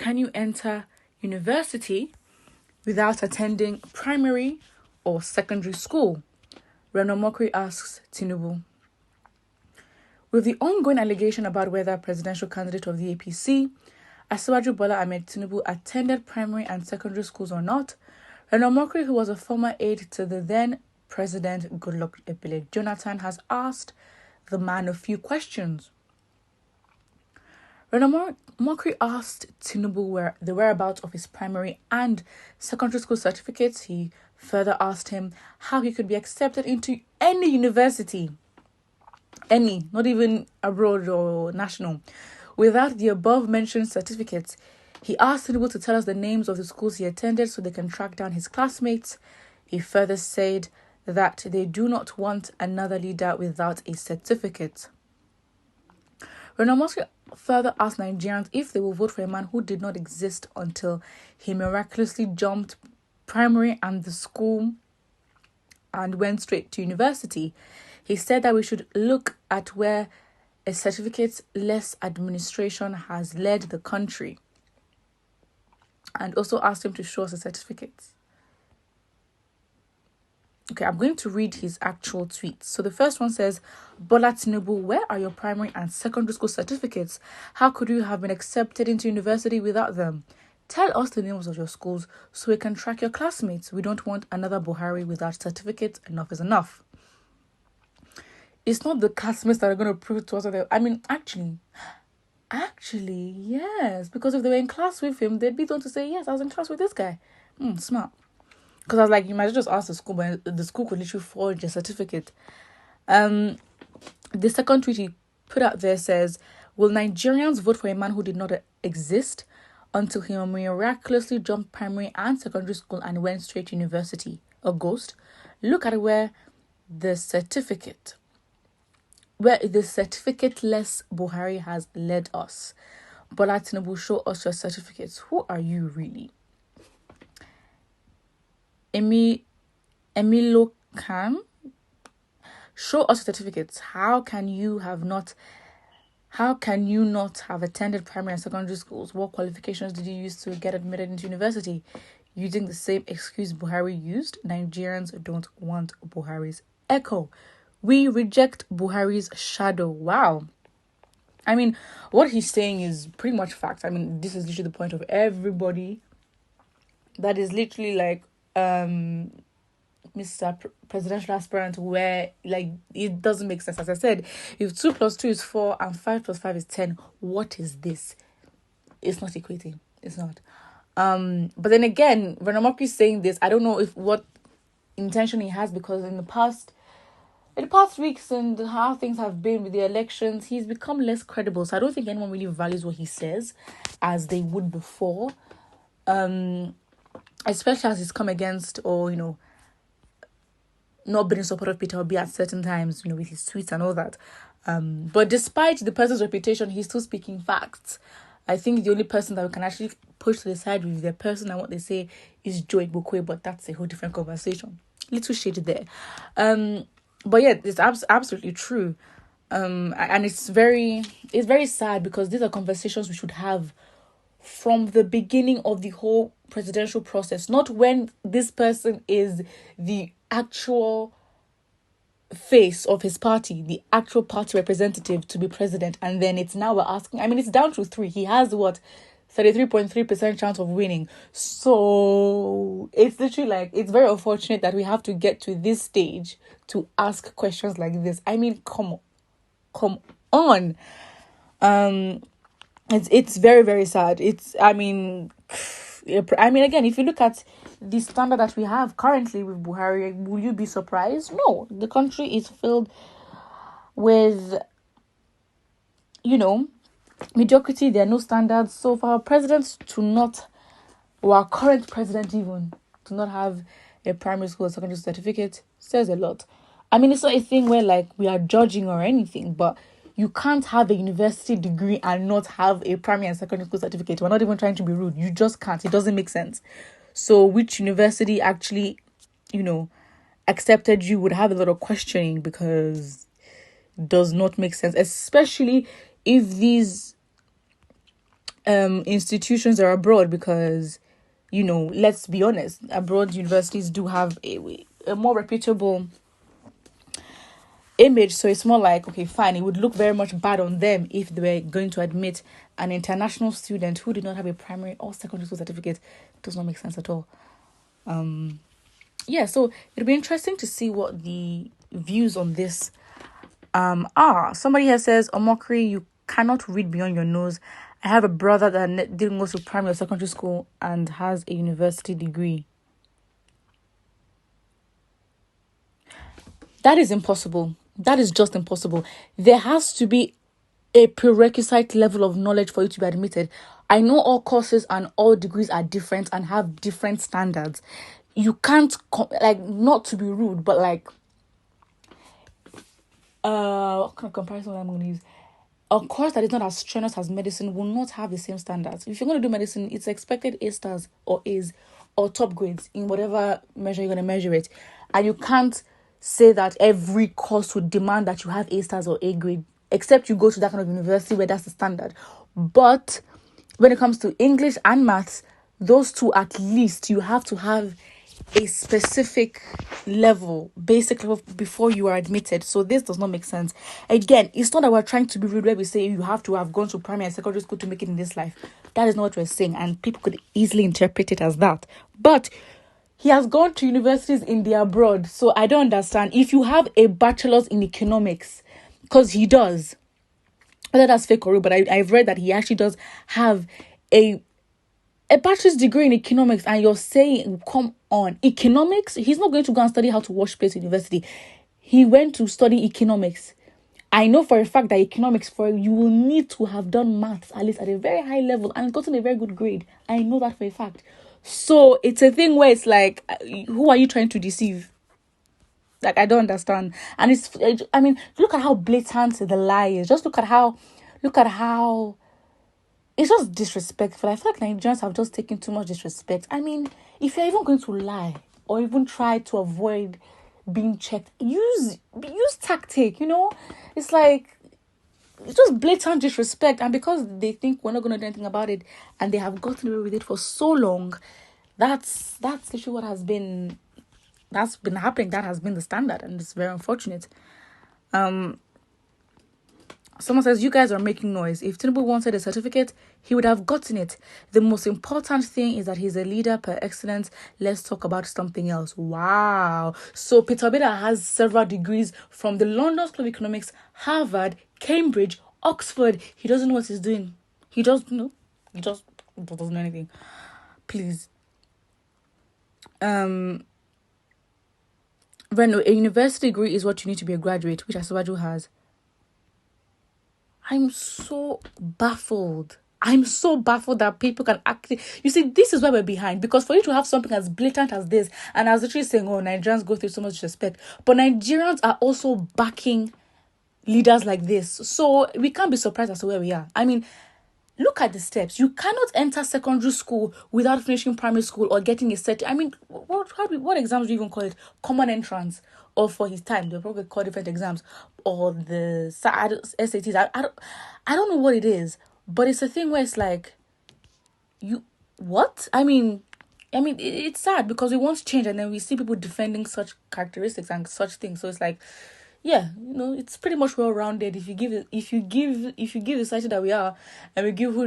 can you enter university without attending primary or secondary school? Reno Mokri asks Tinubu. With the ongoing allegation about whether presidential candidate of the APC, Asiwaju Bola Ahmed Tinubu, attended primary and secondary schools or not, Reno Mokri, who was a former aide to the then President Goodluck Ebele Jonathan, has asked the man a few questions. Reno Mokri asked Tinubu the whereabouts of his primary and secondary school certificates. He further asked him how he could be accepted into any university, not even abroad or national, without the above-mentioned certificates. He asked Tinubu to tell us the names of the schools he attended so they can track down his classmates. He further said that they do not want another leader without a certificate. Reno Mokri further asked Nigerians if they will vote for a man who did not exist until he miraculously jumped primary and the school and went straight to university. He said that we should look at where a certificate-less administration has led the country, and also asked him to show us the certificates. Okay, I'm going to read his actual tweets. So the first one says, Bola Tinubu, where are your primary and secondary school certificates? How could you have been accepted into university without them? Tell us the names of your schools so we can track your classmates. We don't want another Buhari without certificates. Enough is enough. It's not the classmates that are going to prove to us that actually, yes. Because if they were in class with him, they'd be the one to say, yes, I was in class with this guy. Smart. Because I was like, you might just ask the school, but the school could literally forge a certificate. The second tweet he put out there says, will Nigerians vote for a man who did not exist until he miraculously jumped primary and secondary school and went straight to university? A ghost? Look at where the certificate-less Buhari has led us. Bola Tinubu, show us your certificates. Who are you really? Emilo Khan, show us certificates. How can you not have attended primary and secondary schools? What qualifications did you use to get admitted into university? Using the same excuse Buhari used, Nigerians don't want Buhari's echo. We reject Buhari's shadow. Wow. I mean, what he's saying is pretty much fact. I mean, this is literally the point of everybody that is literally like Mr. Presidential aspirant, where like it doesn't make sense. As I said, if 2 + 2 is 4 and 5 + 5 is 10, what is this? It's not equating. It's not. But then again, Reno Mokri is saying this. I don't know if what intention he has, because in the past weeks and how things have been with the elections, he's become less credible. So I don't think anyone really values what he says as they would before. Especially as he's come against or, not been in support of Peter Obi at certain times, with his tweets and all that. But despite the person's reputation, he's still speaking facts. I think the only person that we can actually push to the side with their person and what they say is Joe Igbokwe, but that's a whole different conversation. Little shade there. But yeah, it's absolutely true. And it's very sad, because these are conversations we should have from the beginning of the whole presidential process, not when this person is the actual face of his party, the actual party representative to be president, and then it's now we're asking. I mean, it's down to 3. He has 33.3% chance of winning. So it's literally like, it's very unfortunate that we have to get to this stage to ask questions like this. I mean, come on. It's very, very sad. Again, if you look at the standard that we have currently with Buhari, will you be surprised? No, the country is filled with, mediocrity. There are no standards. So for our presidents or our current president even, to not have a primary school or secondary certificate says a lot. I mean, it's not a thing where like we are judging or anything, but you can't have a university degree and not have a primary and secondary school certificate. We're not even trying to be rude. You just can't. It doesn't make sense. So which university actually, accepted you would have a lot of questioning, because it does not make sense, especially if these institutions are abroad, because, let's be honest, abroad universities do have a more reputable image. So it's more like, okay, fine, it would look very much bad on them if they were going to admit an international student who did not have a primary or secondary school certificate. It does not make sense at all. So it'll be interesting to see what the views on this are. Somebody here says, Omokri, you cannot read beyond your nose. I have a brother that didn't go to primary or secondary school and has a university degree. That is impossible. That is just impossible. There has to be a prerequisite level of knowledge for you to be admitted. I know all courses and all degrees are different and have different standards. You can't, not to be rude, but what kind of comparison am I going to use? A course that is not as strenuous as medicine will not have the same standards. If you're going to do medicine, it's expected A stars or A's or top grades in whatever measure you're going to measure it. And you can't say that every course would demand that you have A stars or A grade, except you go to that kind of university where that's the standard. But when it comes to English and maths, those two, at least you have to have a specific level, basic level, before you are admitted. So this does not make sense. Again, it's not that we're trying to be rude where we say you have to have gone to primary and secondary school to make it in this life. That is not what we're saying, and people could easily interpret it as that. But he has gone to universities in the abroad, so I don't understand. If you have a bachelor's in economics, because he does, whether that's fake or real, but I've read that he actually does have a bachelor's degree in economics, and you're saying, come on, economics? He's not going to go and study how to wash plates at university. He went to study economics. I know for a fact that economics, you will need to have done maths at least at a very high level and gotten a very good grade. I know that for a fact. So it's a thing where it's like, who are you trying to deceive? I don't understand. And look at how blatant the lie is. Just look at how it's just disrespectful. I feel like Nigerians have just taken too much disrespect. If you're even going to lie or even try to avoid being checked, use tactic, It's just blatant disrespect. And because they think we're not going to do anything about it and they have gotten away with it for so long, that's literally what has been happening. That has been the standard, and it's very unfortunate. Someone says, you guys are making noise. If Tinubu wanted a certificate, he would have gotten it. The most important thing is that he's a leader per excellence. Let's talk about something else. Wow. So Peter Bida has several degrees from the London School of Economics, Harvard, Cambridge, Oxford. He doesn't know what he's doing. He just doesn't know anything. Please. Reno, a university degree is what you need to be a graduate, which Asiwaju has. I'm so baffled that people can actually... You see, this is why we're behind. Because for you to have something as blatant as this, and I was literally saying, Nigerians go through so much disrespect, but Nigerians are also backing leaders like this. So we can't be surprised as to where we are. Look at the steps. You cannot enter secondary school without finishing primary school or getting a set. What exams do you even call it? Common entrance. Or for his time, they'll probably call different exams. Or the SATs. I don't know what it is. But it's a thing where it's like, what? It's sad because we want change, and then we see people defending such characteristics and such things. So it's like, yeah, it's pretty much well rounded. If you give the society that we are, and we give who